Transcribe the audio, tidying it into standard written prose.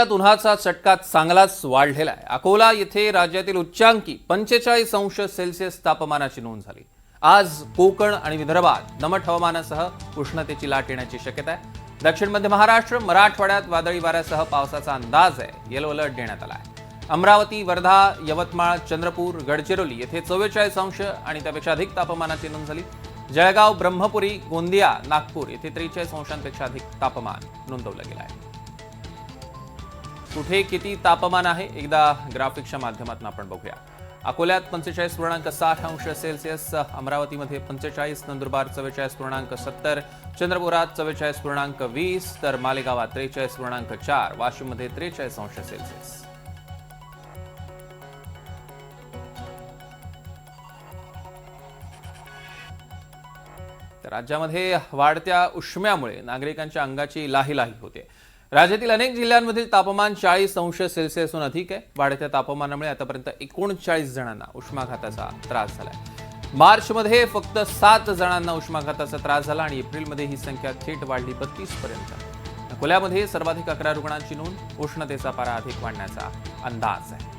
उन्हाचा चटका चांगलाच वाढलेला आहे। अकोला येथे राज्यातील उच्चांकी 45 अंश सेल्सिअस तापमानाची नोंद झाली। आज कोकण आणि विदर्भात दमट हवामानासह उष्णतेची लाट येण्याची शक्यता आहे। दक्षिण मध्य महाराष्ट्र, मराठवाड्यात वादळी वाऱ्यासह पावसाचा अंदाज आहे। येलो अलर्ट देण्यात आला आहे। अमरावती, वर्धा, यवतमाळ, चंद्रपूर, गडचिरोली येथे 44 अंश आणि त्यापेक्षा अधिक तापमानाची नोंद झाली। जळगाव, ब्रह्मपुरी, गोंदिया, नागपूर येथे 43 अंशांपेक्षा अधिक तापमान नोंदवलं गेलं आहे। कुठे किती तापमान आहे एकदा ग्राफिक्सच्या माध्यमातून आपण बघूया। अकोल्यात 45.60 अंश सेल्सिअस, अमरावतीमध्ये 45, नंदुरबार 44.70, चंद्रपुरात 44.20 तर मालेगावात 43.4, वाशिममध्ये 43 अंश सेल्सिअस। राज्यामध्ये वाढत्या उष्म्यामुळे नागरिकांच्या अंगाची लाहीलाही होते। राज्यातील अनेक जिल्ह्यांमधील तापमान 40 अंश सेल्सिअसहून अधिक आहे। वाढत्या तापमानामुळे आतापर्यंत 39 जणांना उष्माघाताचा त्रास झालाय। मार्चमध्ये फक्त 7 जणांना उष्माघाताचा त्रास झाला आणि एप्रिलमध्ये ही संख्या थेट वाढली 32 पर्यंत। अकोल्यामध्ये सर्वाधिक 11 रुग्णांची नोंद। उष्णतेचा पारा अधिक वाढण्याचा अंदाज आहे।